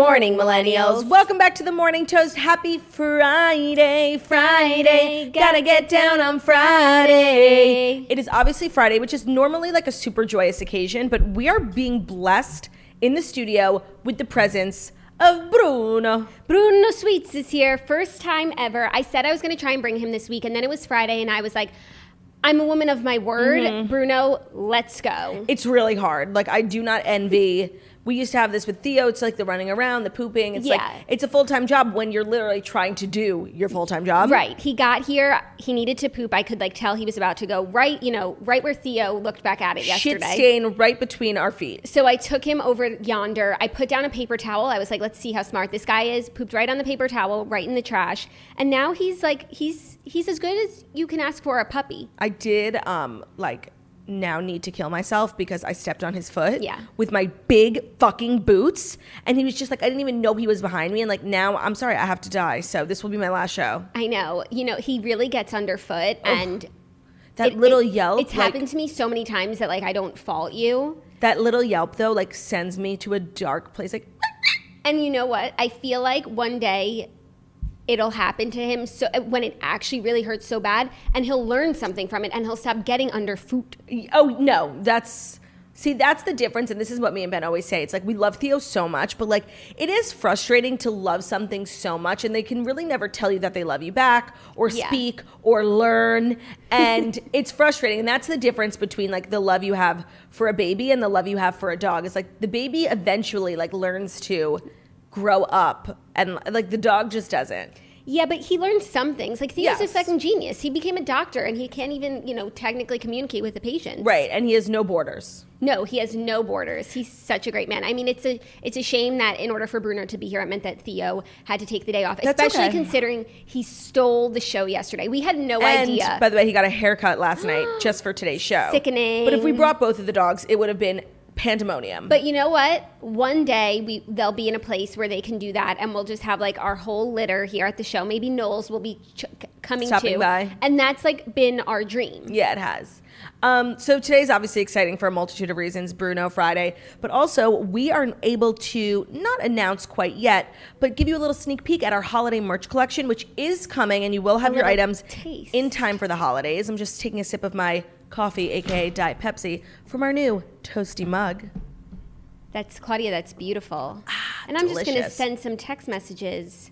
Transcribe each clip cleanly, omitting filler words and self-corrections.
morning, millennials. Welcome back to the Morning Toast. Happy Friday. Gotta get down on Friday. It is obviously Friday, which is normally like a super joyous occasion, but we are being blessed in the studio with the presence of Bruno. Bruno Sweets is here. First time ever. I said I was going to try and bring him this week, and then it was Friday, and I was like, I'm a woman of my word. Mm-hmm. Bruno, let's go. It's really hard. Like, I do not envy. We used to have this with Theo. It's like the running around, the pooping. It's like, it's a full-time job when you're literally trying to do your full-time job. Right. He got here. He needed to poop. I could like tell he was about to go right where Theo looked back at it yesterday. Shit stain right between our feet. So I took him over yonder. I put down a paper towel. I was like, let's see how smart this guy is. Pooped right on the paper towel, right in the trash. And now he's like, he's as good as you can ask for a puppy. I did now need to kill myself because I stepped on his foot with my big fucking boots, and he was just like, I didn't even know he was behind me, and like, now I'm sorry, I have to die, so this will be my last show. I know. He really gets underfoot, and that little yelp. It's happened to me so many times that like I don't fault you. That little yelp though like sends me to a dark place, like. And you know what? I feel like one day it'll happen to him so when it actually really hurts so bad, and he'll learn something from it and he'll stop getting underfoot. Oh no, that's the difference, and this is what me and Ben always say. It's like, we love Theo so much, but like, it is frustrating to love something so much and they can really never tell you that they love you back or speak or learn, and it's frustrating. And that's the difference between like the love you have for a baby and the love you have for a dog. It's like the baby eventually like learns to grow up, and like the dog just doesn't. Yeah, but he learns some things. Like, Theo's a fucking genius. He became a doctor, and he can't even, technically communicate with the patients. Right, and he has no borders. No, he has no borders. He's such a great man. I mean, it's a shame that in order for Bruno to be here, it meant that Theo had to take the day off, especially considering he stole the show yesterday. We had no idea. And, by the way, he got a haircut last night just for today's show. Sickening. But if we brought both of the dogs, it would have been pandemonium. But you know what? One day they'll be in a place where they can do that, and we'll just have like our whole litter here at the show. Maybe Knowles will be stopping by, and that's like been our dream. Yeah, it has. So today's obviously exciting for a multitude of reasons, Bruno Friday, but also we are able to not announce quite yet, but give you a little sneak peek at our holiday merch collection, which is coming, and you will have your items in time for the holidays. I'm just taking a sip of my coffee, aka Diet Pepsi, from our new toasty mug. That's Claudia. That's beautiful. And I'm delicious. Just going to send some text messages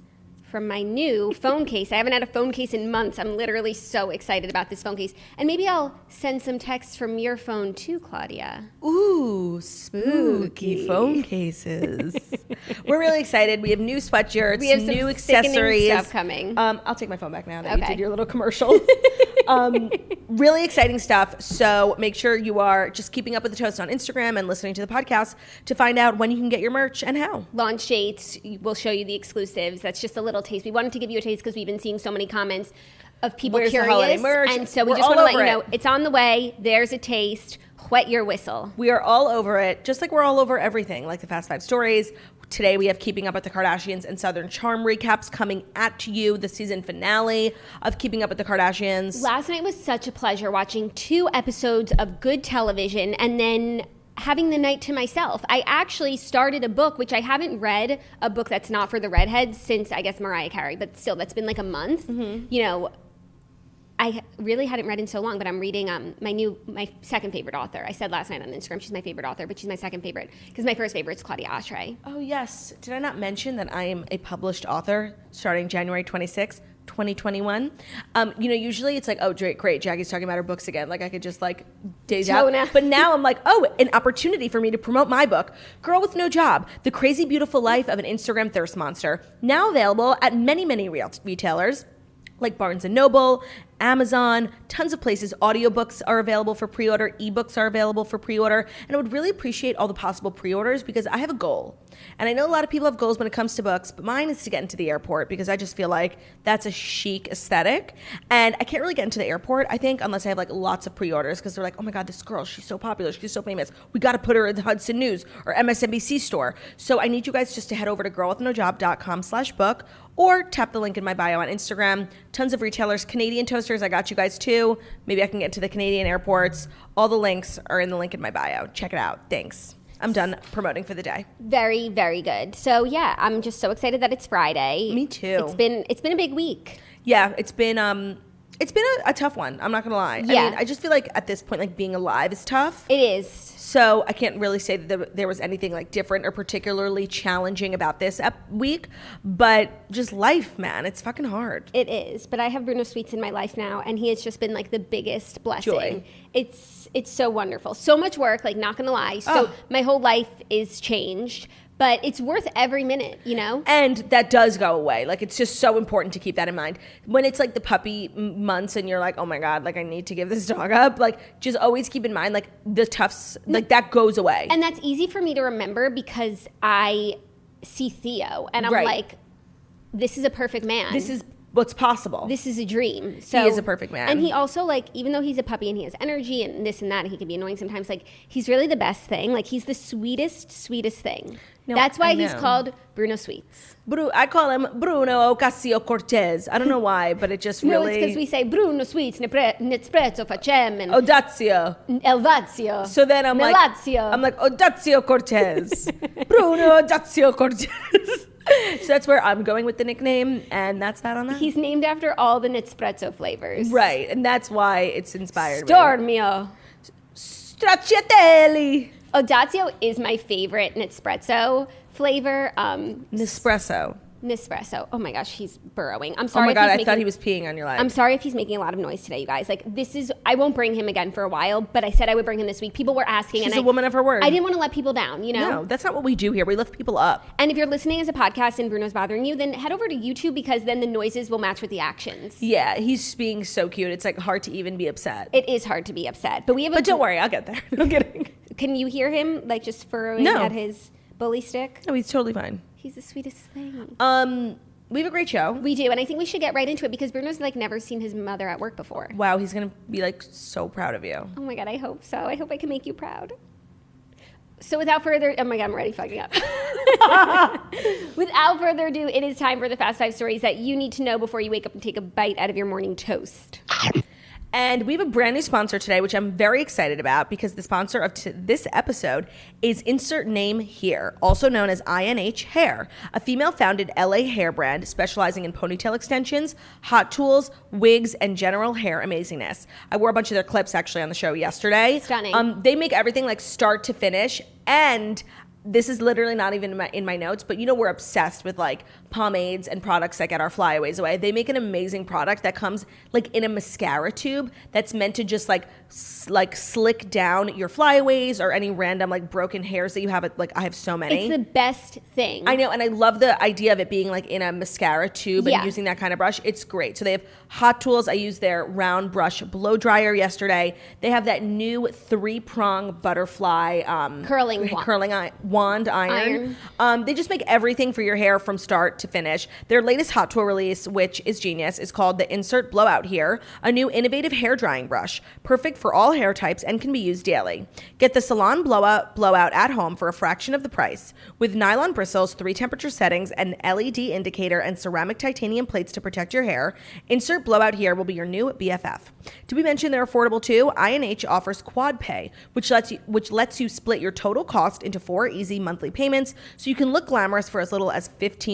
from my new phone case. I haven't had a phone case in months. I'm literally so excited about this phone case. And maybe I'll send some texts from your phone too, Claudia. Ooh, spooky phone cases. We're really excited. We have new sweatshirts, we have new some accessories stuff coming. I'll take my phone back now that you did your little commercial. Really exciting stuff. So make sure you are just keeping up with the Toast on Instagram and listening to the podcast to find out when you can get your merch and how. Launch dates. We'll show you the exclusives. That's just a little taste. We wanted to give you a taste because we've been seeing so many comments of people Where's curious. The holiday merch? And so we just want to let you know it's on the way. There's a taste. Whet your whistle. We are all over it, just like we're all over everything, like the Fast Five stories. Today we have Keeping Up with the Kardashians and Southern Charm recaps coming at you, the season finale of Keeping Up with the Kardashians. Last night was such a pleasure watching 2 episodes of good television and then having the night to myself. I actually started a book, which I haven't read, a book that's not for the redheads since, I guess, Mariah Carey, but still, that's been like a month. Mm-hmm. I really hadn't read in so long, but I'm reading my second favorite author. I said last night on Instagram she's my favorite author, but she's my second favorite because my first favorite is Claudia Oshry. Oh, yes. Did I not mention that I am a published author starting January 26th? 2021. Usually it's like, oh, great, Jackie's talking about her books again. Like, I could just like days out. But now I'm like, oh, an opportunity for me to promote my book, Girl with No Job, The Crazy Beautiful Life of an Instagram Thirst Monster. Now available at many, many retailers like Barnes & Noble, Amazon, tons of places. Audiobooks are available for pre-order. Ebooks are available for pre-order. And I would really appreciate all the possible pre-orders because I have a goal. And I know a lot of people have goals when it comes to books, but mine is to get into the airport because I just feel like that's a chic aesthetic. And I can't really get into the airport, I think, unless I have like lots of pre-orders because they're like, oh my God, this girl, she's so popular. She's so famous. We got to put her in the Hudson News or MSNBC store. So I need you guys just to head over to girlwithnojob.com/book or tap the link in my bio on Instagram. Tons of retailers, Canadian toasters, I got you guys too. Maybe I can get to the Canadian airports. All the links are in the link in my bio. Check it out. Thanks. I'm done promoting for the day. Very, very good. So yeah, I'm just so excited that it's Friday. Me too. It's been a big week. Yeah, it's been a tough one. I'm not gonna lie. Yeah. I mean, I just feel like at this point, like being alive is tough. It is. So I can't really say that there was anything like different or particularly challenging about this week, but just life, man. It's fucking hard. It is. But I have Bruno Sweets in my life now, and he has just been like the biggest blessing. Joy. It's so wonderful. So much work, like not gonna lie. So my whole life is changed. But it's worth every minute, you know? And that does go away. Like, it's just so important to keep that in mind. When it's like the puppy months and you're like, oh my God, like I need to give this dog up. Like, just always keep in mind, like the toughs, like that goes away. And that's easy for me to remember because I see Theo and I'm like, this is a perfect man. This is what's possible. This is a dream. So, he is a perfect man. And he also, like, even though he's a puppy and he has energy and this and that, and he can be annoying sometimes, like, he's really the best thing. Like, he's the sweetest thing. No, that's why he's called Bruno Sweets. I call him Bruno Ocasio-Cortez. I don't know why, but it just really... No, it's because we say Bruno Sweets, Nespresso facem, and... Odazio. Elvazio. So then I'm like Odazio-Cortez. Bruno Odazio-Cortez. So that's where I'm going with the nickname, and that's that on that. He's named after all the Nespresso flavors. Right, and that's why it's inspired Stormio. Stracciatelli. Odazio is my favorite Nespresso flavor. Nespresso. Oh my gosh, he's burrowing. I'm sorry. Oh my God, I thought he was peeing on your leg. I'm sorry if he's making a lot of noise today, you guys. Like, I won't bring him again for a while, but I said I would bring him this week. People were asking. She's a woman of her word. I didn't want to let people down, you know? No, that's not what we do here. We lift people up. And if you're listening as a podcast and Bruno's bothering you, then head over to YouTube because then the noises will match with the actions. Yeah, he's being so cute. It's like hard to even be upset. It is hard to be upset. But don't worry, I'll get there. No kidding. Can you hear him, like, just furrowing at his bully stick? No, he's totally fine. He's the sweetest thing. We have a great show. We do, and I think we should get right into it because Bruno's like never seen his mother at work before. Wow, he's gonna be like so proud of you. Oh my God, I hope so. I hope I can make you proud. So without further, oh my God, I'm already fucking up. Without further ado, it is time for the Fast 5 stories that you need to know before you wake up and take a bite out of your morning toast. And we have a brand new sponsor today, which I'm very excited about because the sponsor of this episode is Insert Name Here, also known as INH Hair, a female-founded LA hair brand specializing in ponytail extensions, hot tools, wigs, and general hair amazingness. I wore a bunch of their clips actually on the show yesterday. Stunning. They make everything like start to finish, and this is literally not even in my notes, but you know we're obsessed with like pomades and products that get our flyaways away. They make an amazing product that comes like in a mascara tube that's meant to just like slick down your flyaways or any random like broken hairs that you have. Like I have so many. It's the best thing. I know, and I love the idea of it being like in a mascara tube and using that kind of brush. It's great. So they have hot tools. I used their round brush blow dryer yesterday. They have that new 3-prong butterfly curling wand iron. They just make everything for your hair from start to finish. Their latest hot tool release, which is genius, is called the Insert Blowout Here, a new innovative hair drying brush, perfect for all hair types and can be used daily. Get the salon blowout at home for a fraction of the price. With nylon bristles, 3 temperature settings, an LED indicator, and ceramic titanium plates to protect your hair, Insert Blowout Here will be your new BFF. To be mentioned, they're affordable too. INH offers Quad Pay, which lets you split your total cost into 4 easy monthly payments, so you can look glamorous for as little as $15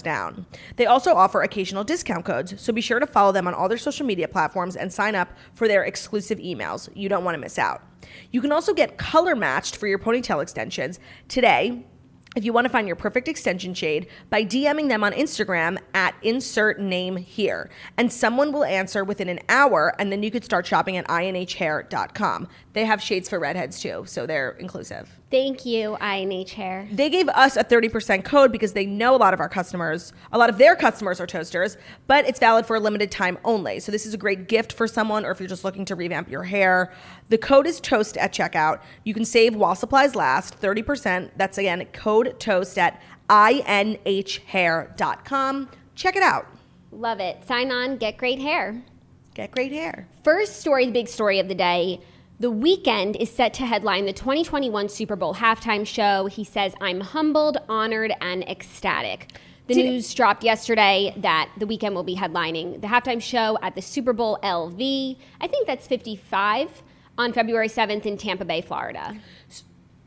down. They also offer occasional discount codes, so be sure to follow them on all their social media platforms and sign up for their exclusive emails. You don't want to miss out. You can also get color matched for your ponytail extensions today if you want to find your perfect extension shade by DMing them on Instagram at Insert Name Here, and someone will answer within an hour, and then you could start shopping at inhair.com. They have shades for redheads too, so they're inclusive. Thank you, INH Hair. They gave us a 30% code because they know a lot of their customers are toasters, but it's valid for a limited time only. So this is a great gift for someone, or if you're just looking to revamp your hair. The code is TOAST at checkout. You can save while supplies last, 30%. That's again, code TOAST at inhair.com. Check it out. Love it. Sign on, get great hair. Get great hair. First story, the big story of the day. The Weeknd is set to headline the 2021 Super Bowl halftime show. He says, "I'm humbled, honored, and ecstatic." The news dropped yesterday that The Weeknd will be headlining the halftime show at the Super Bowl LV. I think that's 55 on February 7th in Tampa Bay, Florida.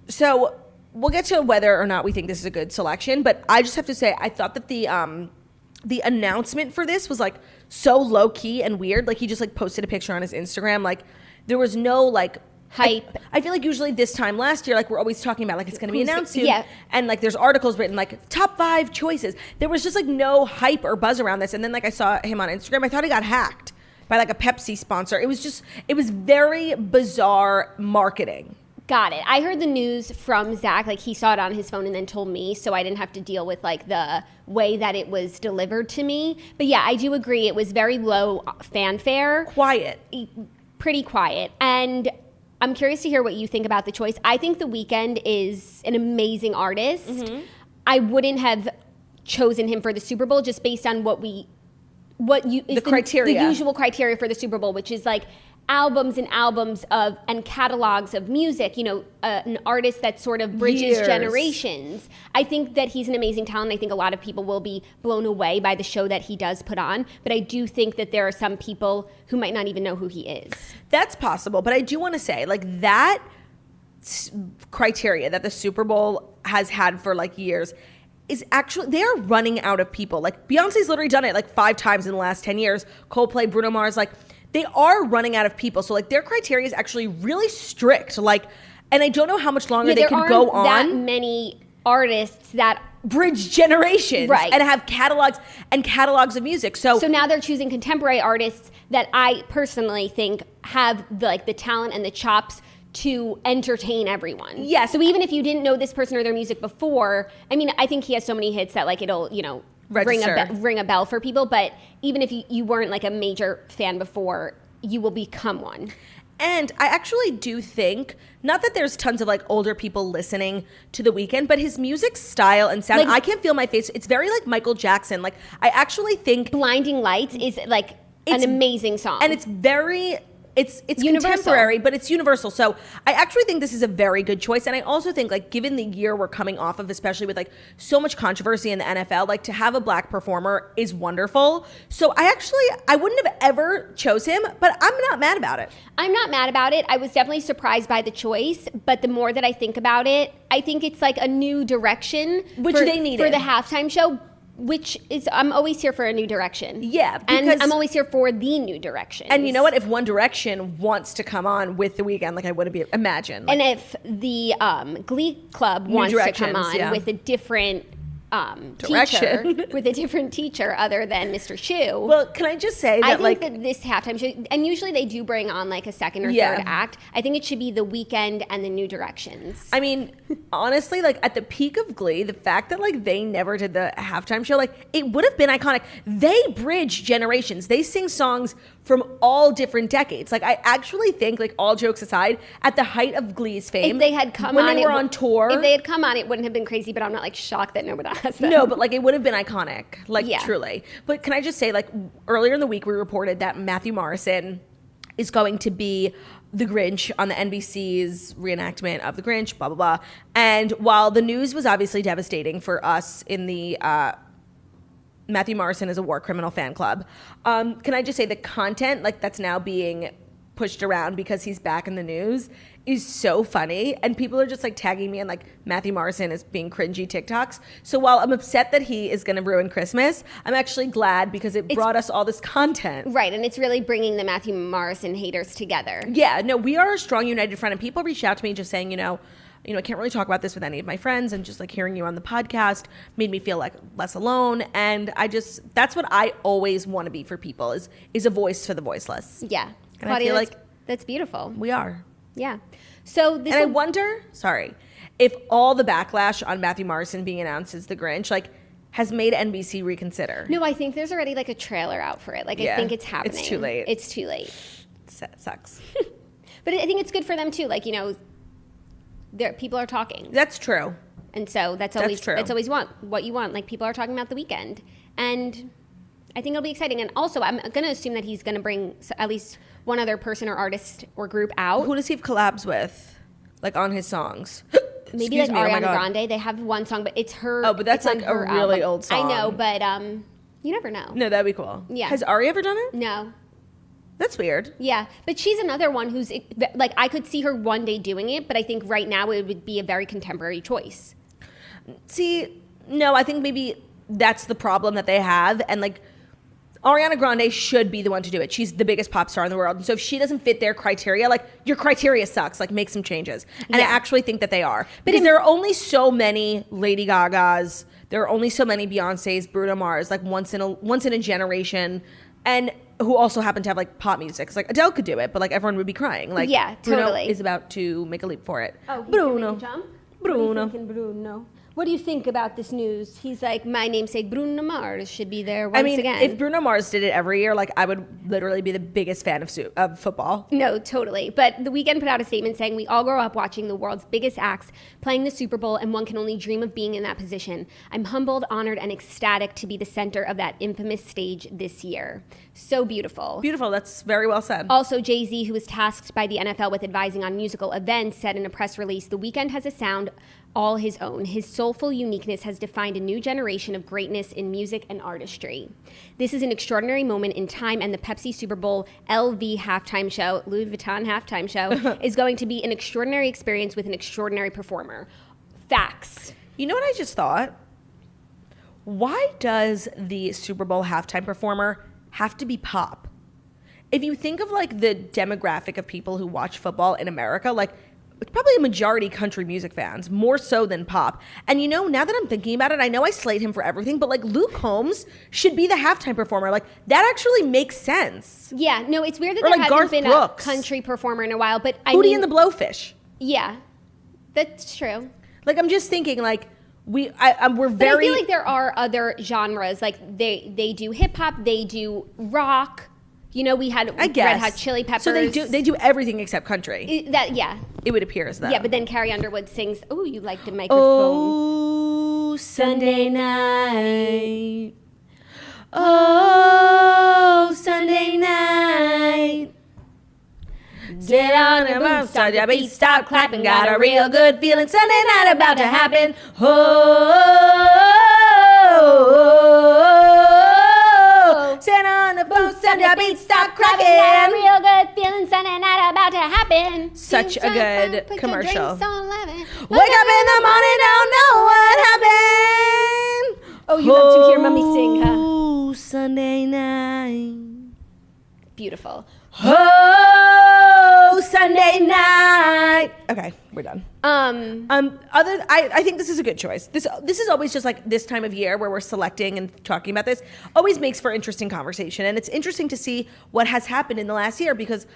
So we'll get to whether or not we think this is a good selection, but I just have to say, I thought that the announcement for this was like so low key and weird. Like he just like posted a picture on his Instagram. Like there was no like hype. I feel like usually this time last year, like we're always talking about like it's going to be announced soon. Yeah. And like there's articles written like top 5 choices. There was just like no hype or buzz around this. And then like I saw him on Instagram. I thought he got hacked by like a Pepsi sponsor. It was very bizarre marketing. Got it. I heard the news from Zach, like he saw it on his phone and then told me, so I didn't have to deal with like the way that it was delivered to me. But yeah, I do agree. It was very low fanfare. Quiet. Pretty quiet. And I'm curious to hear what you think about the choice. I think The Weeknd is an amazing artist. Mm-hmm. I wouldn't have chosen him for the Super Bowl just based on the criteria. The usual criteria for the Super Bowl, which is like albums and albums of and catalogs of music, an artist that sort of bridges generations. I think that he's an amazing talent. I think a lot of people will be blown away by the show that he does put on, but I do think that there are some people who might not even know who he is. That's possible, but I do want to say like that criteria that the Super Bowl has had for like years is actually, they are running out of people. Like Beyonce's literally done it like 5 times in the last 10 years. Coldplay, Bruno Mars, like they are running out of people. So like their criteria is actually really strict. Like, and I don't know how much longer they can go on. That many artists that bridge generations, right, and have catalogs of music. So now they're choosing contemporary artists that I personally think have the talent and the chops to entertain everyone. Yeah. So even if you didn't know this person or their music before, I mean, I think he has so many hits that like it'll, ring a bell for people. But even if you weren't like a major fan before, you will become one. And I actually do think, not that there's tons of like older people listening to The Weeknd, but his music style and sound, I Can't Feel My Face, it's very like Michael Jackson. Like I actually think Blinding Lights is like an amazing song. And it's very... It's contemporary, but it's universal. So I actually think this is a very good choice. And I also think like given the year we're coming off of, especially with like so much controversy in the NFL, like to have a black performer is wonderful. So I wouldn't have ever chose him, but I'm not mad about it. I'm not mad about it. I was definitely surprised by the choice, but the more that I think about it, I think it's like a new direction. Which they needed. For the halftime show. Which is, I'm always here for a new direction. Yeah. And I'm always here for the new direction. And you know what? If One Direction wants to come on with The Weeknd, like I wouldn't be, imagine. And if the Glee Club wants to come on with a different teacher, with a different teacher other than Mr. Chu. Well, can I just say that I think that this halftime show, and usually they do bring on like a second or third act. I think it should be The Weeknd and the New Directions. I mean, honestly, like at the peak of Glee, the fact that like they never did the halftime show, like it would have been iconic. They bridge generations. They sing songs from all different decades. Like I actually think, like all jokes aside, at the height of Glee's fame, if they had come when on, they were on tour, if they had come on, it wouldn't have been crazy. But I'm not like shocked that nobody has them. No, but like it would have been iconic, like truly. But can I just say, like earlier in the week, we reported that Matthew Morrison is going to be the Grinch on the NBC's reenactment of the Grinch, blah blah blah. And while the news was obviously devastating for us in the Matthew Morrison is a war criminal fan club. Can I just say the content like that's now being pushed around because he's back in the news is so funny, and people are just like tagging me and like Matthew Morrison is being cringy TikToks. So while I'm upset that he is going to ruin Christmas, I'm actually glad because it brought us all this content. Right, and it's really bringing the Matthew Morrison haters together. Yeah, no, we are a strong, united front, and people reached out to me just saying, I can't really talk about this with any of my friends, and just like hearing you on the podcast made me feel like less alone. And that's what I always want to be for people is a voice for the voiceless. Yeah. And Claudia, I feel like that's beautiful. We are. Yeah. So this, and I wonder, if all the backlash on Matthew Morrison being announced as the Grinch, like, has made NBC reconsider. No, I think there's already like a trailer out for it. Like, I think it's happening. It's too late. It's too late. It sucks. But I think it's good for them too. Like, people are talking. That's true. And so that's always true. That's always what you want. Like, people are talking about The Weeknd, and I think it'll be exciting. And also, I'm going to assume that he's going to bring at least one other person or artist or group out. Who does he have collabs with, like on his songs? Maybe like Ariana Grande. They have one song, but it's her. Oh, but that's like a really old song. I know, but you never know. No, that'd be cool. Yeah. Has Ari ever done it? No. That's weird. Yeah, but she's another one who's, like, I could see her one day doing it, but I think right now it would be a very contemporary choice. See, no, I think maybe that's the problem that they have. And, like, Ariana Grande should be the one to do it. She's the biggest pop star in the world. And so if she doesn't fit their criteria, like, your criteria sucks. Like, make some changes. And I actually think that they are. Because there are only so many Lady Gagas. There are only so many Beyoncés, Bruno Mars, like, once in a generation. And who also happen to have, like, pop music. 'Cause, like, Adele could do it, but, like, everyone would be crying. Like, yeah, Bruno totally. is about to make a leap for it. Oh, he's Bruno. gonna make a jump? Bruno. What are you thinking, Bruno? What do you think about this news? He's like, my namesake Bruno Mars should be there once again. If Bruno Mars did it every year, like, I would literally be the biggest fan of football. No, totally. But The Weeknd put out a statement saying, we all grow up watching the world's biggest acts playing the Super Bowl, and one can only dream of being in that position. I'm humbled, honored, and ecstatic to be the center of that infamous stage this year. So beautiful. Beautiful. That's very well said. Also, Jay-Z, who was tasked by the NFL with advising on musical events, said in a press release, The Weeknd has a sound all his own. His soulful uniqueness has defined a new generation of greatness in music and artistry. This is an extraordinary moment in time, and the Pepsi Super Bowl LV halftime show, Louis Vuitton halftime show, is going to be an extraordinary experience with an extraordinary performer. Facts. You know what I just thought? Why does the Super Bowl halftime performer have to be pop? If you think of, like, the demographic of people who watch football in America, like, it's probably a majority country music fans, more so than pop. And, you know, now that I'm thinking about it, I know I slate him for everything, but, like, Luke Combs should be the halftime performer. Like, that actually makes sense. Yeah, no, it's weird that Or, there like, hasn't Garth been Brooks. a country performer in a while, but Hootie and the Blowfish. Yeah, that's true. Like, I'm just thinking, like, we're But very... I feel like there are other genres. Like, they do hip-hop, they do rock. You know, we had Red Hot Chili Peppers. So they do everything except country. Yeah. It would appear as that. Yeah, but then Carrie Underwood sings, oh, you like the microphone. Oh, Sunday night. Oh, Sunday night. Get on the bus, start your beat, stop clapping. Got a real good feeling. Sunday night about to happen. Oh, stand on the bus, start your beat, stop clapping. Got a real good feeling, Sunday night about to happen. Such a good commercial. Wake up in in the morning, don't know what happened. Oh, you have to hear mommy sing, huh? Oh, Sunday night. Beautiful. Oh, Sunday night. Okay, we're done. I think this is a good choice. This is always just like this time of year where we're selecting and talking about this. Always makes for interesting conversation, and it's interesting to see what has happened in the last year, because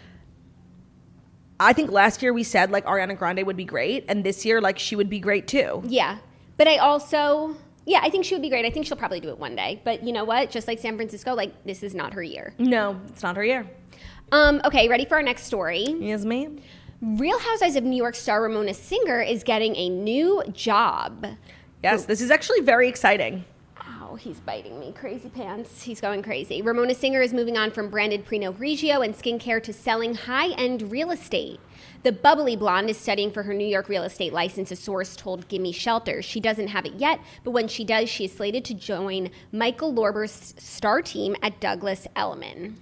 I think last year we said, like, Ariana Grande would be great, and this year, like, she would be great too. Yeah, but I also... Yeah, I think she would be great. I think she'll probably do it one day. But you know what? Just like San Francisco, like, this is not her year. No, it's not her year. Okay, ready for our next story? Yes, ma'am. Real Housewives of New York star Ramona Singer is getting a new job. Yes, this is actually very exciting. Ow, he's biting me. Crazy pants. He's going crazy. Ramona Singer is moving on from branded Pinot Grigio and skincare to selling high-end real estate. The bubbly blonde is studying for her New York real estate license, a source told Gimme Shelter. She doesn't have it yet, but when she does, she is slated to join Michael Lorber's star team at Douglas Elliman.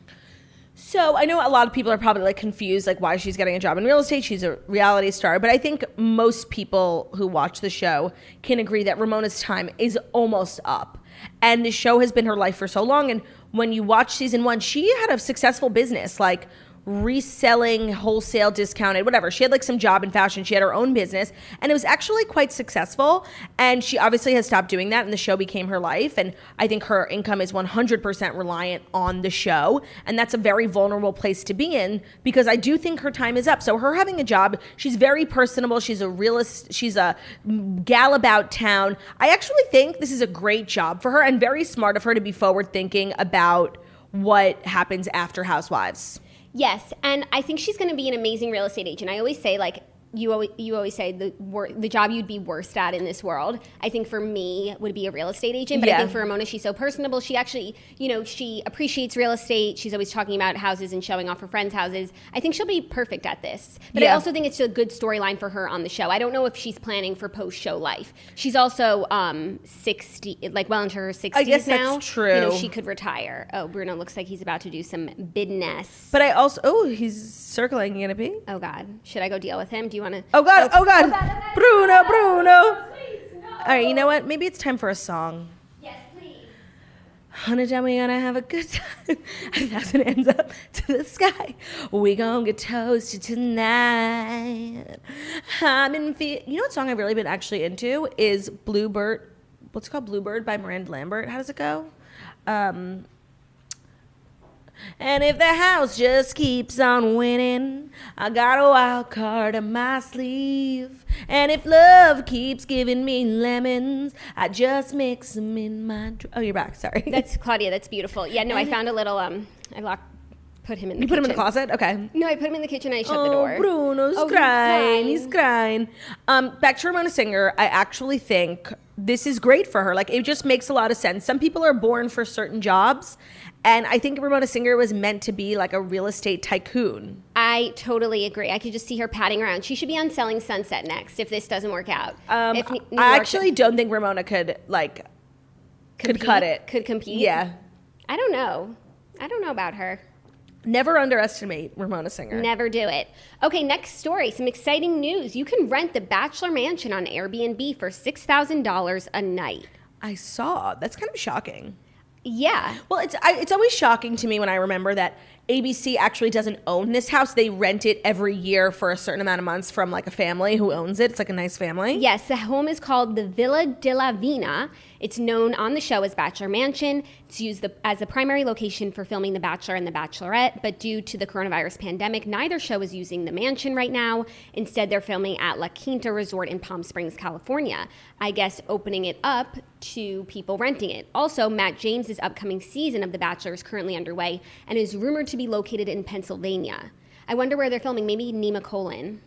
So I know a lot of people are probably, like, confused, like, why she's getting a job in real estate. She's a reality star. But I think most people who watch the show can agree that Ramona's time is almost up. And the show has been her life for so long. And when you watch season 1, she had a successful business, like reselling, wholesale, discounted, whatever. She had, like, some job in fashion. She had her own business, and it was actually quite successful. And she obviously has stopped doing that, and the show became her life. And I think her income is 100% reliant on the show, and that's a very vulnerable place to be in, because I do think her time is up. So her having a job, she's very personable. She's a realist. She's a gal about town. I actually think this is a great job for her, and very smart of her to be forward thinking about what happens after Housewives. Yes, and I think she's going to be an amazing real estate agent. I always say, like, you always say the job you'd be worst at in this world. I think for me would be a real estate agent, but I think for Ramona, she's so personable. She actually, she appreciates real estate. She's always talking about houses and showing off her friends' houses. I think she'll be perfect at this. But I also think it's a good storyline for her on the show. I don't know if she's planning for post-show life. She's also 60, like well into her 60s now. I guess that's true. She could retire. Oh, Bruno looks like he's about to do some business. But I also, he's circling. You gonna pee? Oh God, should I go deal with him? Do you want to? Oh God! Bruno! Please, no. All right, you know what? Maybe it's time for a song. Yes, please. Honey, tell me gonna have a good time. As it ends up to the sky, we gonna get toasted tonight. You know what song I've really been actually into is Bluebird. What's it called? Bluebird by Miranda Lambert. How does it go? And if the house just keeps on winning, I got a wild card in my sleeve. And if love keeps giving me lemons, I just mix them in my... Oh, you're back. Sorry. That's Claudia. That's beautiful. Yeah, no, I found a little... put him in the kitchen. You put him in the closet? Okay. No, I put him in the kitchen and I shut the door. Bruno's crying. He's crying. Back to Ramona Singer, I actually think this is great for her. Like, it just makes a lot of sense. Some people are born for certain jobs, and I think Ramona Singer was meant to be like a real estate tycoon. I totally agree. I could just see her padding around. She should be on Selling Sunset next if this doesn't work out. I actually don't think Ramona could cut it. Could compete? Yeah. I don't know about her. Never underestimate Ramona Singer. Never do it. Okay, next story. Some exciting news. You can rent the Bachelor Mansion on Airbnb for $6,000 a night. I saw. That's kind of shocking. Yeah. Well, it's always shocking to me when I remember that ABC actually doesn't own this house. They rent it every year for a certain amount of months from like a family who owns it. It's like a nice family. Yes, the home is called the Villa de la Vina. It's known on the show as Bachelor Mansion. It's used as the primary location for filming The Bachelor and The Bachelorette, but due to the coronavirus pandemic, neither show is using the mansion right now. Instead, they're filming at La Quinta Resort in Palm Springs, California. I guess opening it up to people renting it. Also, Matt James' upcoming season of The Bachelor is currently underway and is rumored to be located in Pennsylvania. I wonder where they're filming. Maybe Nemacolin.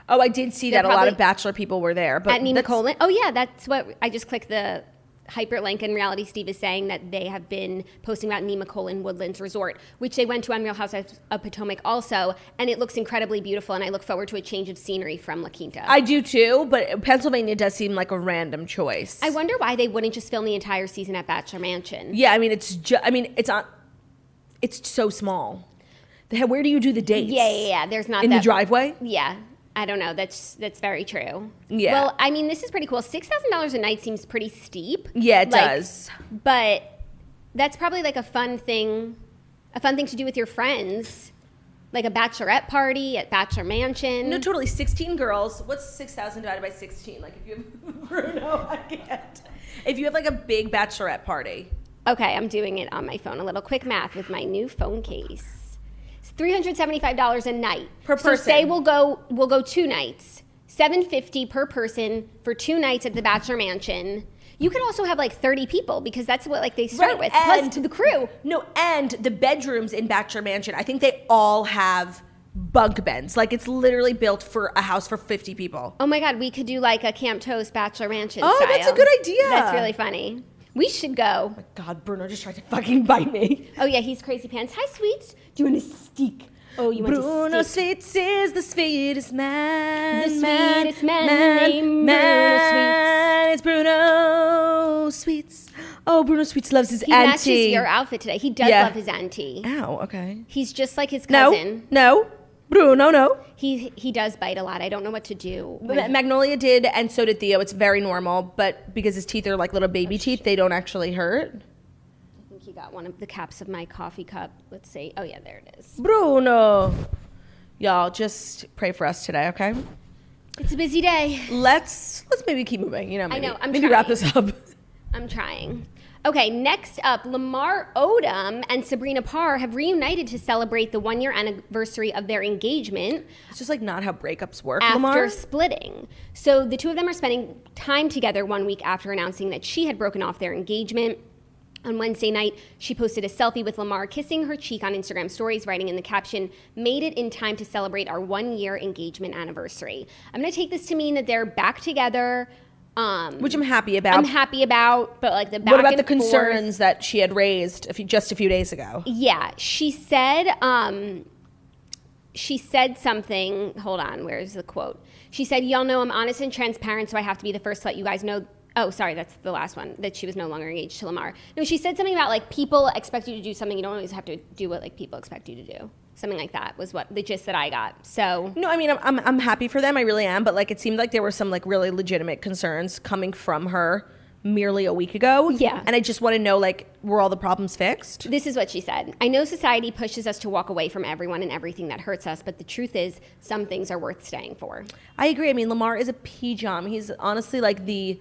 Oh, I did see that a lot of Bachelor people were there. But at Nemacolin? Oh, yeah, that's what I just clicked the hyperlink, and Reality Steve is saying that they have been posting about Nemacolin Woodlands Resort, which they went to on Real Housewives of Potomac also, and it looks incredibly beautiful, and I look forward to a change of scenery from La Quinta. I do too, but Pennsylvania does seem like a random choice. I wonder why they wouldn't just film the entire season at Bachelor Mansion. Yeah, I mean, it's so small. Where do you do the dates? Yeah. There's not in the driveway. Yeah. I don't know. That's very true. Yeah. Well, I mean, this is pretty cool. $6,000 a night seems pretty steep. Yeah, it does. But that's probably like a fun thing to do with your friends, like a bachelorette party at Bachelor Mansion. No, totally. 16 girls. What's 6,000 divided by 16? Like if you have Bruno, I can't. If you have like a big bachelorette party. Okay, I'm doing it on my phone. A little quick math with my new phone case. $375 a night per person. So say we'll go 2 nights, $750 per person for 2 nights at the Bachelor Mansion. You could also have like 30 people because that's what like they start with, plus the crew. No, and the bedrooms in Bachelor Mansion, I think they all have bunk beds. Like it's literally built for a house for 50 people. Oh my God, we could do like a Camp Toast Bachelor Mansion style. That's a good idea. That's really funny. We should go. Oh my God, Bruno just tried to fucking bite me. Oh yeah, he's crazy pants. Hi, sweets. Do you want a stick? Oh, you want Bruno a stick? Sweets is the sweetest man. The sweetest man named Bruno Sweets. It's Bruno Sweets. Oh, Bruno Sweets loves his auntie. He matches your outfit today. He does love his auntie. Ow, okay. He's just like his cousin. No. Bruno, no. He does bite a lot. I don't know what to do. Magnolia did, and so did Theo. It's very normal, but because his teeth are like little baby teeth, they don't actually hurt. I think he got one of the caps of my coffee cup. Let's see. Oh yeah, there it is. Bruno. Y'all, just pray for us today, okay? It's a busy day. Let's maybe keep moving. You know, maybe, I know. Maybe wrap this up. I'm trying. Okay, next up, Lamar Odom and Sabrina Parr have reunited to celebrate the 1-year anniversary of their engagement. It's just like not how breakups work, after Lamar. Splitting. So the two of them are spending time together 1 week after announcing that she had broken off their engagement. On Wednesday night, she posted a selfie with Lamar kissing her cheek on Instagram stories, writing in the caption, "Made it in time to celebrate our 1-year engagement anniversary." I'm going to take this to mean that they're back together. Which I'm happy about. I'm happy about, but like the back What about and the concerns that she had raised just a few days ago? Yeah, she said something. Hold on, where's the quote? She said, "Y'all know I'm honest and transparent, so I have to be the first to let you guys know." Oh, sorry, that's the last one, that she was no longer engaged to Lamar. No, she said something about, like, people expect you to do something. You don't always have to do what, like, people expect you to do. Something like that was what the gist that I got. So no, I mean, I'm happy for them. I really am. But, like, it seemed like there were some, like, really legitimate concerns coming from her merely a week ago. Yeah. And I just want to know, like, were all the problems fixed? This is what she said. "I know society pushes us to walk away from everyone and everything that hurts us, but the truth is some things are worth staying for." I agree. I mean, Lamar is a PJOM. He's honestly, like, the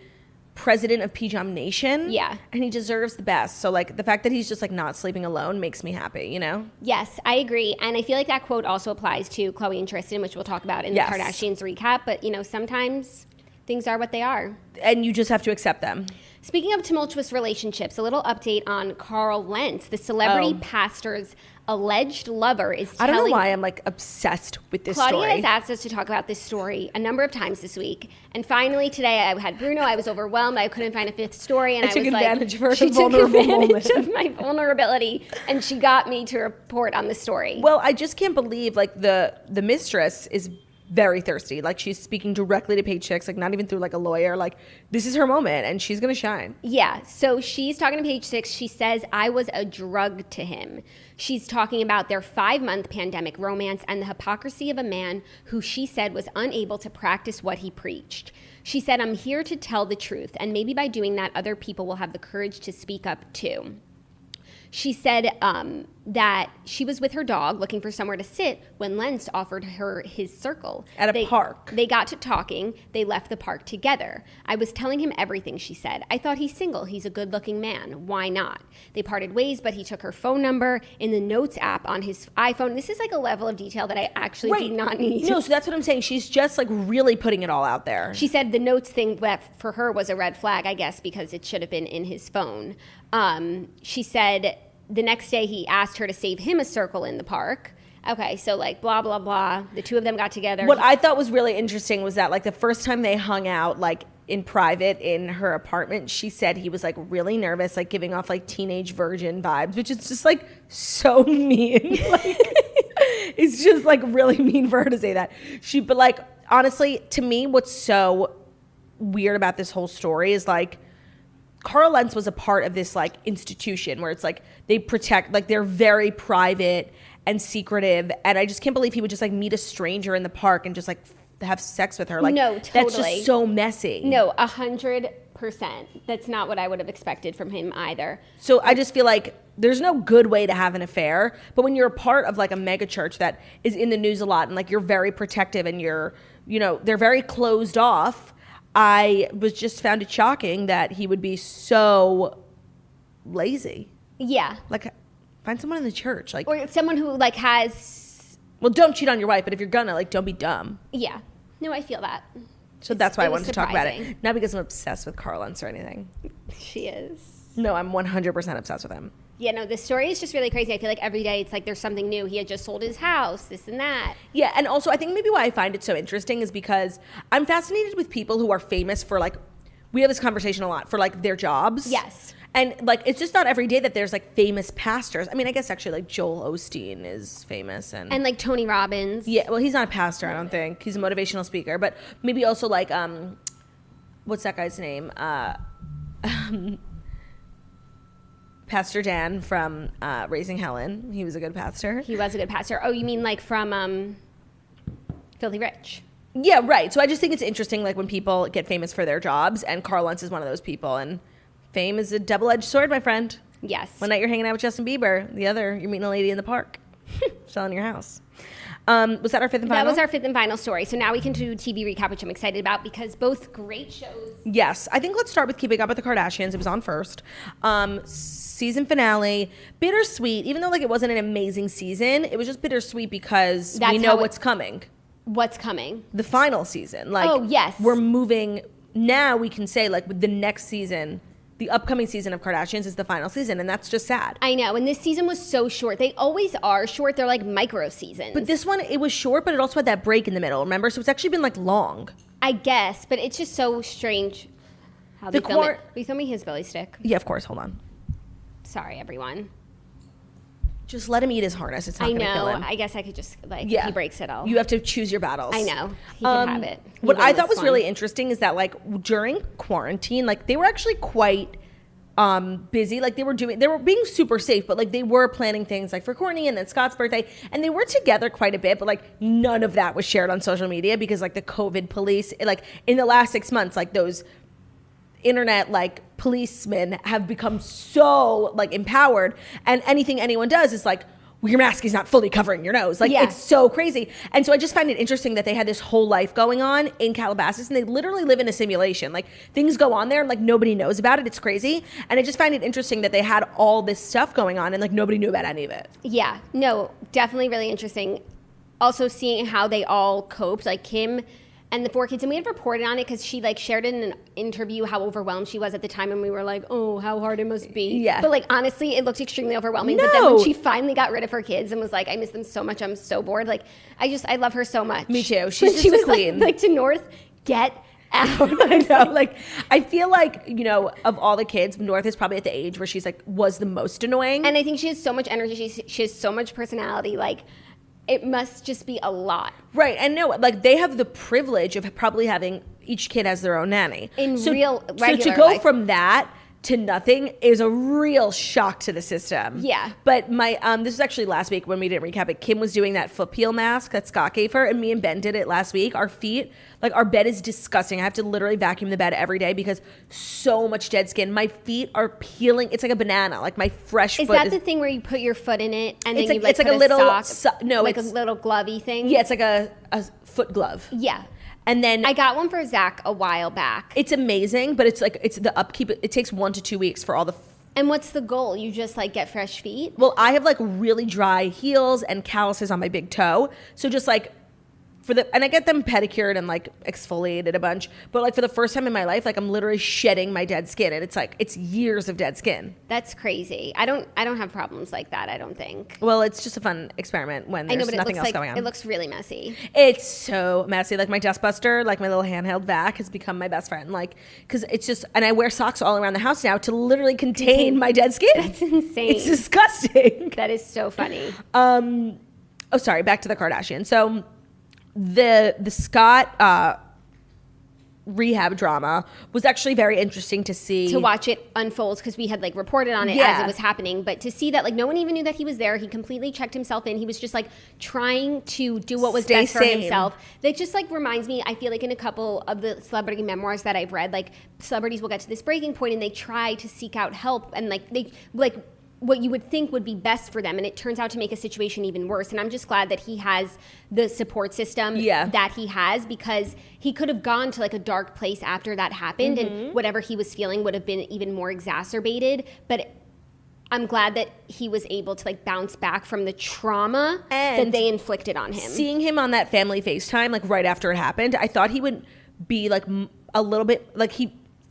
president of PJOM Nation. Yeah. And he deserves the best. So, like, the fact that he's just, like, not sleeping alone makes me happy, you know? Yes, I agree. And I feel like that quote also applies to Khloe and Tristan, which we'll talk about in the Kardashians recap. But, you know, sometimes things are what they are. And you just have to accept them. Speaking of tumultuous relationships, a little update on Carl Lentz, the celebrity pastor's alleged lover, is telling... I don't know why I'm, like, obsessed with this Claudia story. has asked us to talk about this story a number of times this week. And finally today I had Bruno. I was overwhelmed. I couldn't find a fifth story. And I took was advantage like, of her she vulnerable took advantage moment. of my vulnerability. And she got me to report on the story. Well, I just can't believe, like, the mistress is very thirsty. Like, she's speaking directly to Page Six, like, not even through, like, a lawyer. Like, this is her moment, and she's gonna shine. Yeah, so she's talking to Page Six. She says, "I was a drug to him." She's talking about their 5-month pandemic romance and the hypocrisy of a man who she said was unable to practice what he preached. She said, "I'm here to tell the truth, and maybe by doing that, other people will have the courage to speak up too." She said that she was with her dog looking for somewhere to sit when Lentz offered her his circle. At a park. They got to talking. They left the park together. "I was telling him everything," she said. "I thought he's single. He's a good-looking man. Why not?" They parted ways, but he took her phone number in the Notes app on his iPhone. This is like a level of detail that I actually do not need. No, so that's what I'm saying. She's just, like, really putting it all out there. She said the Notes thing that for her was a red flag, I guess, because it should have been in his phone. She said the next day he asked her to save him a circle in the park. Okay, so, like, blah, blah, blah. The two of them got together. What I thought was really interesting was that, like, the first time they hung out, like, in private in her apartment, she said he was, like, really nervous, like, giving off, like, teenage virgin vibes, which is just, like, so mean. Like, it's just, like, really mean for her to say that. But, like, honestly, to me, what's so weird about this whole story is, like, Carl Lentz was a part of this, like, institution where it's like they protect, like, they're very private and secretive, and I just can't believe he would just, like, meet a stranger in the park and just, like, have sex with her. Like, no, totally. That's just so messy. No, 100%. That's not what I would have expected from him either. So I just feel like there's no good way to have an affair, but when you're a part of, like, a mega church that is in the news a lot and, like, you're very protective and you're, you know, they're very closed off. I was just found it shocking that he would be so lazy. Yeah. Like, find someone in the church. Like, or someone who, like, has... Well, don't cheat on your wife, but if you're gonna, like, don't be dumb. Yeah. No, I feel that. So that's why I wanted to talk about it. Not because I'm obsessed with Carl Lentz or anything. She is. No, I'm 100% obsessed with him. Yeah, no, this story is just really crazy. I feel like every day it's like there's something new. He had just sold his house, this and that. Yeah, and also I think maybe why I find it so interesting is because I'm fascinated with people who are famous for, like, we have this conversation a lot, for, like, their jobs. Yes. And, like, it's just not every day that there's, like, famous pastors. I mean, I guess actually, like, Joel Osteen is famous. And like, Tony Robbins. Yeah, well, he's not a pastor, I don't think. He's a motivational speaker. But maybe also, like, what's that guy's name? Pastor Dan from Raising Helen. He was a good pastor. He was a good pastor. Oh, you mean, like, from Filthy Rich? Yeah, right. So I just think it's interesting, like, when people get famous for their jobs, and Carl Lentz is one of those people. And fame is a double-edged sword, my friend. Yes. One night you're hanging out with Justin Bieber. The other, you're meeting a lady in the park. Selling your house. Was that our fifth and final? That was our fifth and final story. So now we can do TV recap, which I'm excited about because both great shows. Yes. I think let's start with Keeping Up with the Kardashians. It was on first. Season finale. Bittersweet. Even though, like, it wasn't an amazing season, it was just bittersweet because we know what's coming. What's coming? The final season. Like, oh, yes. We're moving. Now we can say, like, with the next season, the upcoming season of Kardashians is the final season, and that's just sad. I know, and this season was so short. They always are short. They're like micro seasons. But this one, it was short, but it also had that break in the middle, remember? So it's actually been like long. I guess, but it's just so strange how they film it. Will you throw me his belly stick? Yeah, of course. Hold on. Sorry, everyone. Just let him eat his harness. It's not going to kill him. I guess I could just, like, if he breaks it all. You have to choose your battles. I know. He can have it. What I thought was really interesting is that, like, during quarantine, like, they were actually quite busy. Like, they were being super safe, but, like, they were planning things, like, for Courtney and then Scott's birthday. And they were together quite a bit, but, like, none of that was shared on social media because, like, the COVID police, like, in the last 6 months, like, those internet like policemen have become so like empowered, and anything anyone does is like, well, your mask is not fully covering your nose. Like, it's so crazy. And so I just find it interesting that they had this whole life going on in Calabasas, and they literally live in a simulation. Like, things go on there and like nobody knows about it. It's crazy. And I just find it interesting that they had all this stuff going on and like nobody knew about any of it. Yeah, no, definitely really interesting. Also seeing how they all coped, like Kim and the 4 kids, and we had reported on it because she like shared in an interview how overwhelmed she was at the time, and we were like, oh, how hard it must be. Yeah. But like honestly, it looked extremely overwhelming. No. But then when she finally got rid of her kids and was like, I miss them so much, I'm so bored. Like I love her so much. Me too. She's just a queen. Like to North, get out. I know. Like, I feel like, you know, of all the kids, North is probably at the age where she's like was the most annoying. And I think she has so much energy. She has so much personality. Like, it must just be a lot. Right. And no, like they have the privilege of probably having each kid has their own nanny. So to go life. From that to nothing is a real shock to the system. Yeah. But my this was actually last week when we didn't recap it. Kim was doing that foot peel mask that Scott gave her, and me and Ben did it last week. Our feet, like our bed is disgusting. I have to literally vacuum the bed every day because so much dead skin. My feet are peeling. It's like a banana. Like my fresh foot. Is that the thing where you put your foot in it and then you like it's like put a little sock, like a little glovey thing? Yeah, it's like a foot glove. Yeah. And then I got one for Zach a while back. It's amazing, but it's the upkeep. It takes 1 to 2 weeks for all the. And what's the goal? You just like get fresh feet? Well, I have like really dry heels and calluses on my big toe. So just like and I get them pedicured and like exfoliated a bunch, but like for the first time in my life, like I'm literally shedding my dead skin, and it's years of dead skin. That's crazy. I don't have problems like that, I don't think. Well, it's just a fun experiment when there's nothing else going on. It looks really messy. It's so messy. Like my dustbuster, like my little handheld vac has become my best friend. Like, cause it's just, and I wear socks all around the house now to literally contain my dead skin. That's insane. It's disgusting. That is so funny. Oh, sorry. Back to the Kardashians. So, the Scott rehab drama was actually very interesting to see, to watch it unfold, because we had like reported on it as it was happening, but to see that like no one even knew that he was there. He completely checked himself in. He was just like trying to do what was best for himself. That just like reminds me, I feel like in a couple of the celebrity memoirs that I've read, like celebrities will get to this breaking point and they try to seek out help, and like they like what you would think would be best for them, and it turns out to make a situation even worse. And I'm just glad that he has the support system that he has, because he could have gone to like a dark place after that happened, and whatever he was feeling would have been even more exacerbated. But I'm glad that he was able to like bounce back from the trauma that they inflicted on him. Seeing him on that family FaceTime, like right after it happened, I thought he would be like a little bit like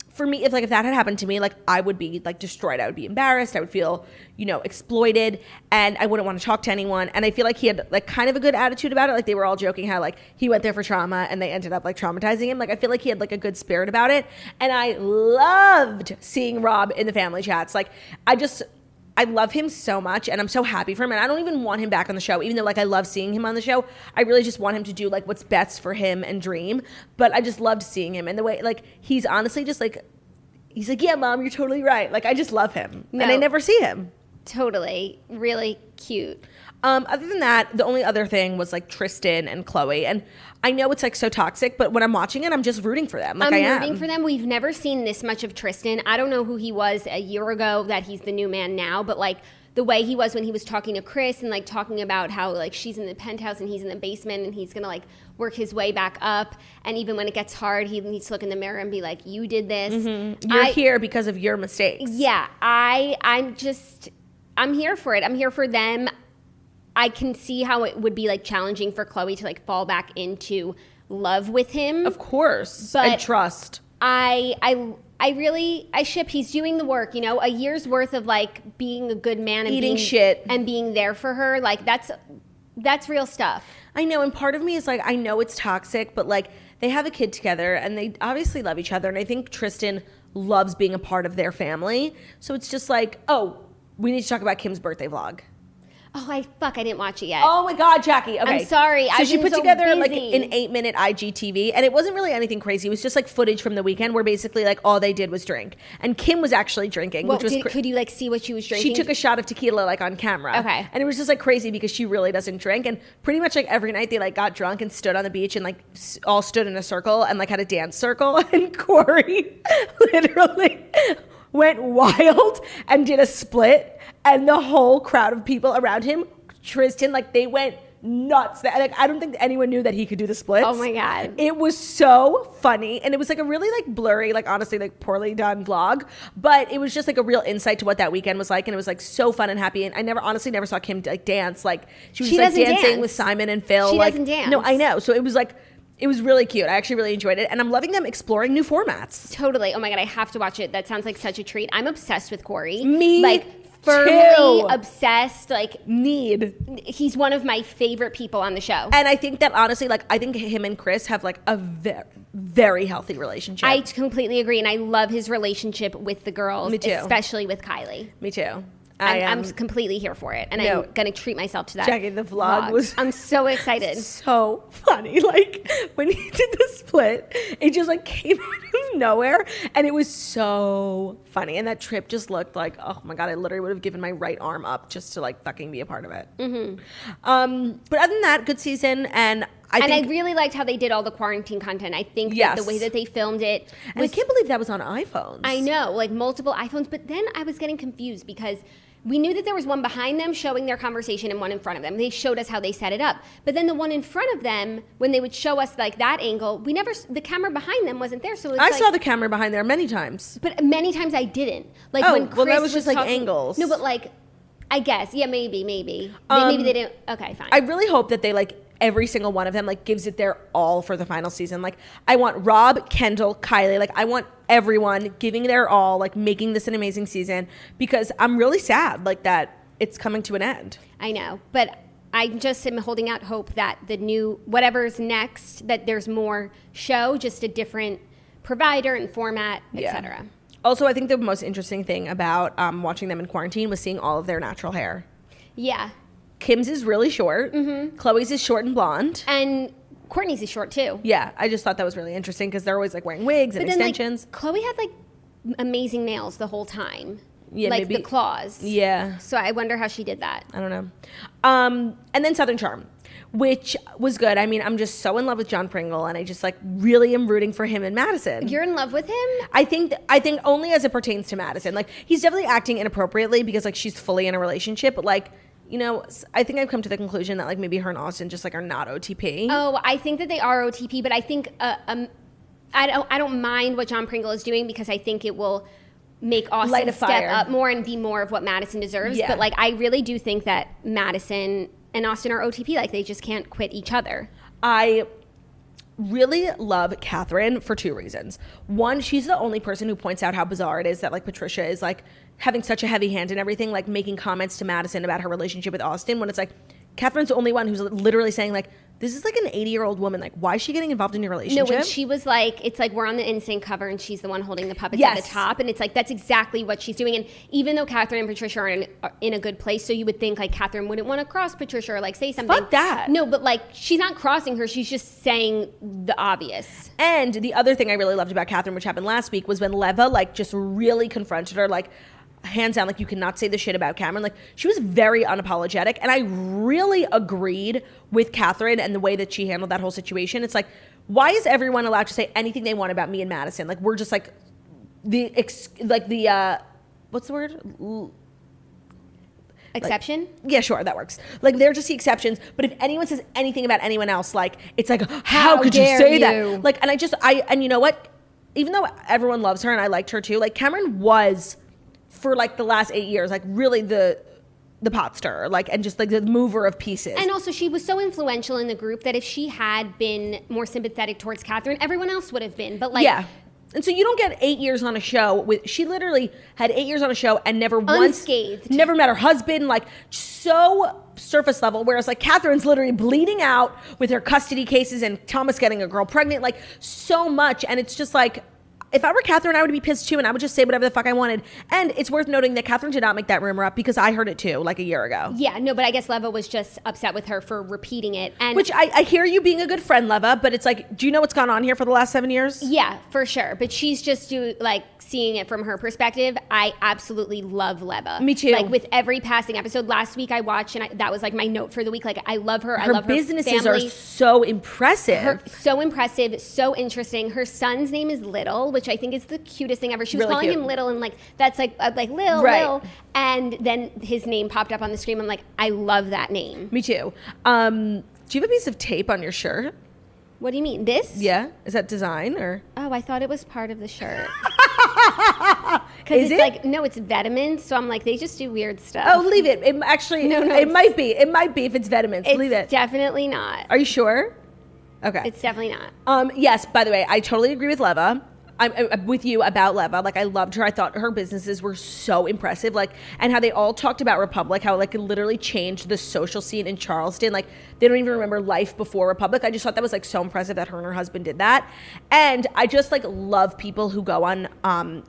for me, if that had happened to me, like I would be like destroyed. I would be embarrassed. I would feel, exploited, and I wouldn't want to talk to anyone. And I feel like he had like kind of a good attitude about it. Like they were all joking how like he went there for trauma and they ended up like traumatizing him. Like I feel like he had like a good spirit about it. And I loved seeing Rob in the family chats. Like I love him so much, and I'm so happy for him, and I don't even want him back on the show, even though like I love seeing him on the show. I really just want him to do like what's best for him and Dream. But I just loved seeing him, and the way like he's honestly just like, he's like, yeah, Mom, you're totally right. Like I just love him, and I never see him. Totally, really cute. Other than that, the only other thing was like Tristan and Chloe, and I know it's like so toxic, but when I'm watching it, I'm just rooting for them. Like I'm rooting for them. We've never seen this much of Tristan. I don't know who he was a year ago that he's the new man now, but like the way he was when he was talking to Chris and like talking about how like she's in the penthouse and he's in the basement and he's gonna like work his way back up, and even when it gets hard, he needs to look in the mirror and be like, you did this. You're here because of your mistakes. Yeah, I'm here for it. I'm here for them. I can see how it would be like challenging for Chloe to like fall back into love with him. Of course. And trust. I ship. He's doing the work, a year's worth of like being a good man and eating shit and being there for her. Like that's real stuff. I know. And part of me is like, I know it's toxic, but like they have a kid together and they obviously love each other. And I think Tristan loves being a part of their family. So it's just like, oh, we need to talk about Kim's birthday vlog. Oh, I didn't watch it yet. Oh my God, Jackie. Okay. I'm sorry. So she put together like an 8-minute IGTV, and it wasn't really anything crazy. It was just like footage from the weekend where basically like all they did was drink. And Kim was actually drinking, which was could you like see what she was drinking? She took a shot of tequila like on camera. Okay. And it was just like crazy because she really doesn't drink. And pretty much like every night they like got drunk and stood on the beach and like all stood in a circle and like had a dance circle. And Corey literally went wild and did a split, and the whole crowd of people around him, Tristan, like they went nuts. Like I don't think anyone knew that he could do the splits. Oh my God. It was so funny, and it was like a really like blurry, like honestly like poorly done vlog, but it was just like a real insight to what that weekend was like, and it was like so fun and happy. And I honestly never saw Kim like dance. Like she was like dancing with Simon and Phil. She like, doesn't dance. No, I know. So it was like, it was really cute. I actually really enjoyed it. And I'm loving them exploring new formats. Totally. Oh my God, I have to watch it. That sounds like such a treat. I'm obsessed with Corey. Me like firmly obsessed. Like he's one of my favorite people on the show. And I think that honestly, like I think him and Chris have like a very, very healthy relationship. I completely agree. And I love his relationship with the girls. Me too. Especially with Kylie. Me too. I'm completely here for it, and I'm gonna treat myself to that. Jackie, the vlog was I'm so excited. So funny. Like when he did the split, it just like came out of nowhere, and it was so funny. And that trip just looked like, oh my God, I literally would have given my right arm up just to like fucking be a part of it. Mm-hmm. But other than that, good season, and I really liked how they did all the quarantine content. I think that the way that they filmed it was, and I can't believe that was on iPhones. I know, like multiple iPhones. But then I was getting confused because we knew that there was one behind them showing their conversation and one in front of them. They showed us how they set it up. But then the one in front of them, when they would show us like that angle, the camera behind them wasn't there. So it was I saw the camera behind there many times. But many times I didn't. Like when Chris that was just like talking, angles. No, but like, I guess, yeah, maybe. Maybe they didn't. Okay, fine. I really hope that they like every single one of them like gives it their all for the final season. Like I want Rob, Kendall, Kylie, like I want everyone giving their all, like making this an amazing season, because I'm really sad like that it's coming to an end. I know, but I just am holding out hope that the new whatever's next, that there's more show, just a different provider and format, etc. Also, I think the most interesting thing about watching them in quarantine was seeing all of their natural hair. Yeah. Kim's is really short. Mm-hmm. Chloe's is short and blonde. And Courtney's is short too. Yeah, I just thought that was really interesting because they're always like wearing wigs and extensions. Like, Chloe had like amazing nails the whole time. Yeah, like maybe the claws. Yeah. So I wonder how she did that. I don't know. And then Southern Charm, which was good. I mean, I'm just so in love with John Pringle, and I just like really am rooting for him and Madison. You're in love with him? I think only as it pertains to Madison. Like he's definitely acting inappropriately because like she's fully in a relationship, but like, you know, I think I've come to the conclusion that like maybe her and Austin just like are not OTP. Oh, I think that they are OTP, but I think I don't mind what John Pringle is doing because I think it will make Austin step up more and be more of what Madison deserves. Yeah. But like I really do think that Madison and Austin are OTP. Like they just can't quit each other. I really love Catherine for two reasons. One, she's the only person who points out how bizarre it is that like Patricia is like having such a heavy hand in everything, like making comments to Madison about her relationship with Austin, when it's like Catherine's the only one who's literally saying like, this is like an 80-year-old woman. Like, why is she getting involved in your relationship? No, when she was like, it's like we're on the NSYNC cover and she's the one holding the puppets at the top. And it's like, that's exactly what she's doing. And even though Catherine and Patricia are in a good place, so you would think like Catherine wouldn't want to cross Patricia or like say something. Fuck that. No, but like she's not crossing her. She's just saying the obvious. And the other thing I really loved about Catherine, which happened last week, was when Leva like just really confronted her, like, hands down, like you cannot say the shit about Cameron. Like she was very unapologetic, and I really agreed with Catherine and the way that she handled that whole situation. It's like, why is everyone allowed to say anything they want about me and Madison? Like we're just like what's the word? Exception? Like, yeah, sure, that works. Like they're just the exceptions. But if anyone says anything about anyone else, like it's like, how could you say that? Like, and you know what? Even though everyone loves her and I liked her too, like Cameron was, for like the last 8 years, like really the pot stirrer, like, and just like the mover of pieces. And also she was so influential in the group that if she had been more sympathetic towards Catherine, everyone else would have been. But like, yeah. And so you don't get 8 years on a show with, she literally had 8 years on a show and never unscathed. Never met her husband, like so surface level. Whereas like Catherine's literally bleeding out with her custody cases and Thomas getting a girl pregnant, like so much. And it's just like, if I were Catherine, I would be pissed too, and I would just say whatever the fuck I wanted. And it's worth noting that Catherine did not make that rumor up because I heard it too, like a year ago. Yeah, no, but I guess Leva was just upset with her for repeating it. And which I hear you being a good friend, Leva, but it's like, do you know what's gone on here for the last 7 years? Yeah, for sure. But she's just seeing it from her perspective. I absolutely love Leva. Me too. Like with every passing episode. Last week I watched, and that was like my note for the week. Like I love her. I love her businesses family. are so impressive. So impressive, so interesting. Her son's name is Little, which I think is the cutest thing ever. She was calling him Little, and like that's like Lil, right. Lil. And then his name popped up on the screen. I'm like, I love that name. Me too. Do you have a piece of tape on your shirt? What do you mean? This? Yeah. Is that design or? Oh, I thought it was part of the shirt. Is it? Like, no, it's vitamins. So I'm like, they just do weird stuff. Oh, leave it. It actually, no, it might be. It might be if it's vitamins. Leave it. It's definitely not. Are you sure? Okay. It's definitely not. Yes, by the way, I totally agree with Leva. I'm with you about Leva. Like, I loved her. I thought her businesses were so impressive. Like, and how they all talked about Republic, how like it literally changed the social scene in Charleston. Like, they don't even remember life before Republic. I just thought that was like so impressive that her and her husband did that. And I just like love people who go on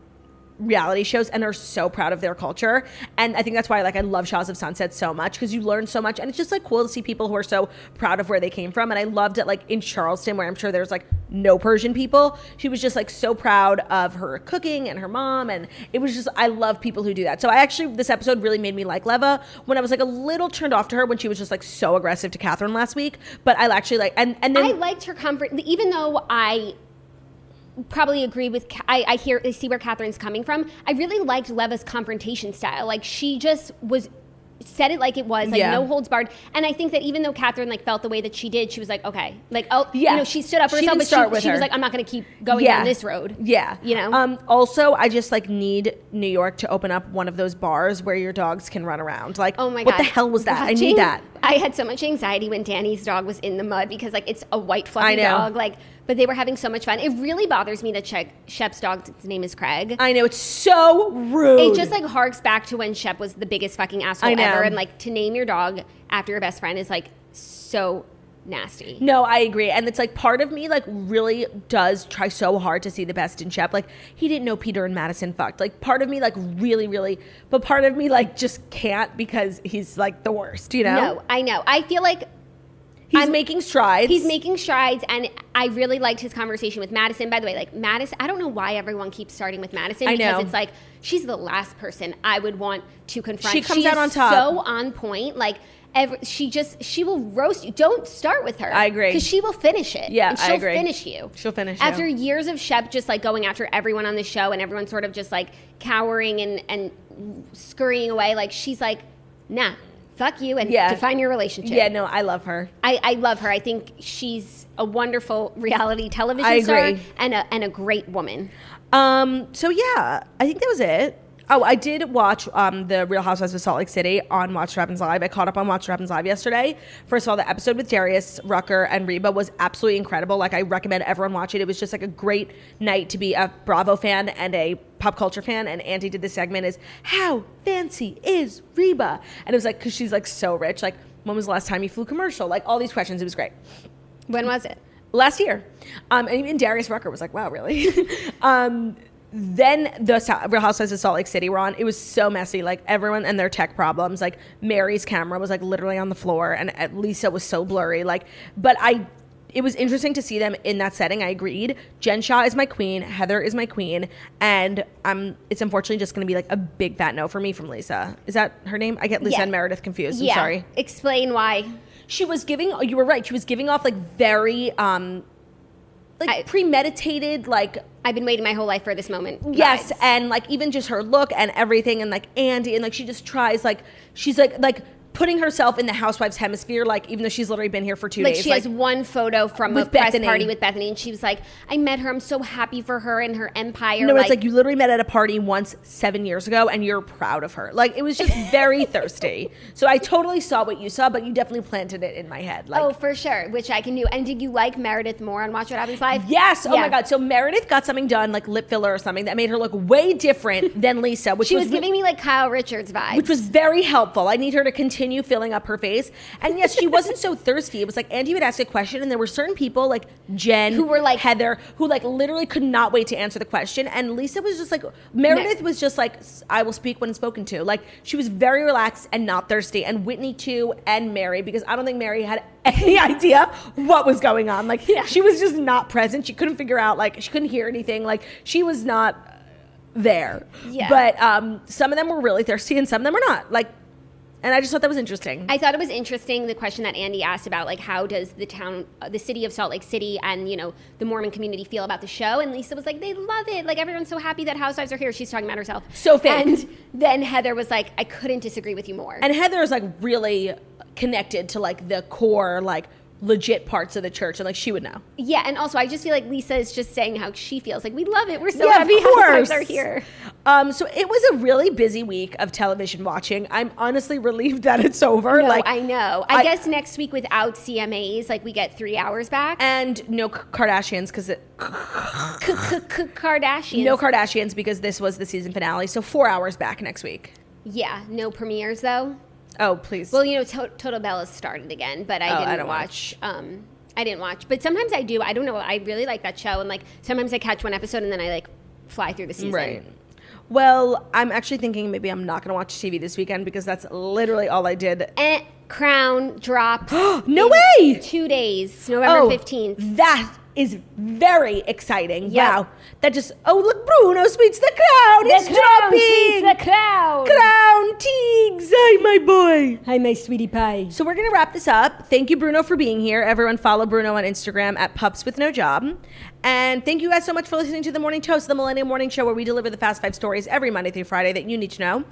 reality shows and are so proud of their culture. And I think that's why like I love Shahs of Sunset so much, because you learn so much, and it's just like cool to see people who are so proud of where they came from. And I loved it like in Charleston, where I'm sure there's like no Persian people, she was just like so proud of her cooking and her mom, and it was just, I love people who do that. So I actually, this episode really made me like Leva, when I was like a little turned off to her when she was just like so aggressive to Catherine last week. But I actually like, and then I liked her comfort, even though I probably agree with, I see where Catherine's coming from. I really liked Leva's confrontation style. Like, she just said it like it was, like no holds barred. And I think that even though Catherine like felt the way that she did, she was like, okay, like, oh, you know, she stood up for herself, but she was like, I'm not going to keep going down this road. Yeah. You know? Also, I just like need New York to open up one of those bars where your dogs can run around. Like, oh my God, what the hell was that? I need that. I had so much anxiety when Danny's dog was in the mud, because like it's a white fluffy dog. Like, but they were having so much fun. It really bothers me that Shep's dog's name is Craig. I know, it's so rude. It just like harks back to when Shep was the biggest fucking asshole ever. And like, to name your dog after your best friend is like so nasty. No, I agree. And it's like, part of me like really does try so hard to see the best in Shep. Like, he didn't know Peter and Madison fucked. Like, part of me like really, but part of me like just can't, because he's like the worst, you know? No, I know. I feel like He's making strides. He's making strides, and I really liked his conversation with Madison. By the way, like, Madison, I don't know why everyone keeps starting with Madison, because it's like, she's the last person I would want to confront. She comes out on top. So on point. Like, she will roast you. Don't start with her. I agree. Because she will finish it. Yeah, and she'll I agree. finish you. She'll finish you. After years of Shep just like going after everyone on the show, and everyone sort of just like cowering and scurrying away, like, she's like, nah. Fuck you, and define your relationship. Yeah, no, I love her. I love her. I think she's a wonderful reality television star and a great woman. So yeah, I think that was it. Oh, I did watch the Real Housewives of Salt Lake City on Watch What Happens Live. I caught up on Watch What Happens Live yesterday. First of all, the episode with Darius Rucker and Reba was absolutely incredible. Like, I recommend everyone watch it. It was just like a great night to be a Bravo fan and a pop culture fan. And Andy did this segment is, how fancy is Reba? And it was like, because she's like so rich. Like, when was the last time you flew commercial? Like, all these questions. It was great. When was it? Last year. And even Darius Rucker was like, wow, really? Then the Real Housewives of Salt Lake City were on. It was so messy. Like, everyone and their tech problems. Like, Mary's camera was like literally on the floor, and Lisa was so blurry. Like, but it was interesting to see them in that setting. I agreed. Jen Shah is my queen. Heather is my queen. And it's unfortunately just going to be like a big fat no for me from Lisa. Is that her name? I get Lisa and Meredith confused. I'm sorry. Explain why. She was giving, you were right. She was giving off like very, premeditated, like, I've been waiting my whole life for this moment. Yes, and like even just her look and everything, and like Andy, and like she just tries, like, she's like putting herself in the Housewives hemisphere, like, even though she's literally been here for 2 days. She has one photo from a press party with Bethany, and she was like, I met her, I'm so happy for her and her empire. No, it's like, you literally met at a party once 7 years ago, and you're proud of her. Like, it was just very thirsty. So I totally saw what you saw, but you definitely planted it in my head. Like, oh, for sure, which I can do. And did you like Meredith more on Watch What Happens Live? Yes. Oh my God. So Meredith got something done, like lip filler or something, that made her look way different than Lisa. Which she was giving me like Kyle Richards vibes. Which was very helpful. I need her to continue filling up her face. And yes, she wasn't so thirsty. It was like Andy would ask a question, and there were certain people like Jen, who were like Heather, who like literally could not wait to answer the question. And Lisa was just like, Meredith was just like, I will speak when spoken to. Like, she was very relaxed and not thirsty. And Whitney too, and Mary, because I don't think Mary had any idea what was going on. Like, she was just not present. She couldn't figure out, like, she couldn't hear anything. Like, she was not there. Yeah. But some of them were really thirsty and some of them were not. Like, and I just thought that was interesting. I thought it was interesting, the question that Andy asked about, like, how does the city of Salt Lake City and, you know, the Mormon community feel about the show? And Lisa was like, they love it. Like, everyone's so happy that Housewives are here. She's talking about herself. So fake. And then Heather was like, I couldn't disagree with you more. And Heather is, like, really connected to, like, the core, like, legit parts of the church, and like, she would know. Yeah, and also I just feel like Lisa is just saying how she feels. Like, we love it. We're so happy Housewives are here. So it was a really busy week of television watching. I'm honestly relieved that it's over. No, like, I know. I guess next week without CMAs, like, we get 3 hours back. And no Kardashians, because Kardashians. No Kardashians, because this was the season finale. So 4 hours back next week. Yeah, no premieres though. Oh, please. Well, you know, Total Bella's started again, but I didn't watch. I didn't watch, but sometimes I do. I don't know. I really like that show, and like sometimes I catch one episode and then I like fly through the season. Right. Well, I'm actually thinking maybe I'm not going to watch TV this weekend, because that's literally all I did. Crown drops. No way! 2 days, November 15th. That is very exciting. Yep. Wow. That just, oh, look, Bruno sweets the crown. It's dropping. Sweets the crown. Crown Teagues. Hi, my boy. Hi, my sweetie pie. So we're going to wrap this up. Thank you, Bruno, for being here. Everyone follow Bruno on Instagram at Pups With No Job. And thank you guys so much for listening to The Morning Toast, the Millennial Morning Show, where we deliver the fast 5 stories every Monday through Friday that you need to know.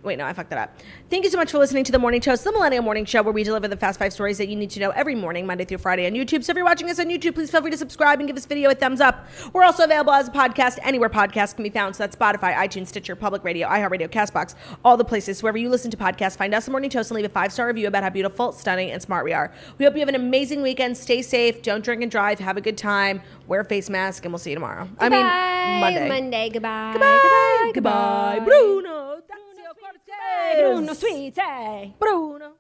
Wait, no, I fucked that up. Thank you so much for listening to The Morning Toast, the Millennial Morning Show, where we deliver the fast 5 stories that you need to know every morning, Monday through Friday on YouTube. So if you're watching us on YouTube, please feel free to subscribe and give this video a thumbs up. We're also available as a podcast anywhere podcasts can be found. So that's Spotify, iTunes, Stitcher, Public Radio, iHeartRadio, CastBox, all the places. Wherever you listen to podcasts, find us The Morning Toast and leave a 5-star review about how beautiful, stunning, and smart we are. We hope you have an amazing weekend. Stay safe. Don't drink and drive. Have a good time. Wear a face mask, and we'll see you tomorrow. Goodbye. I mean, Monday. Goodbye. Goodbye. Goodbye. Bruno. Bruno, sweet, Bruno.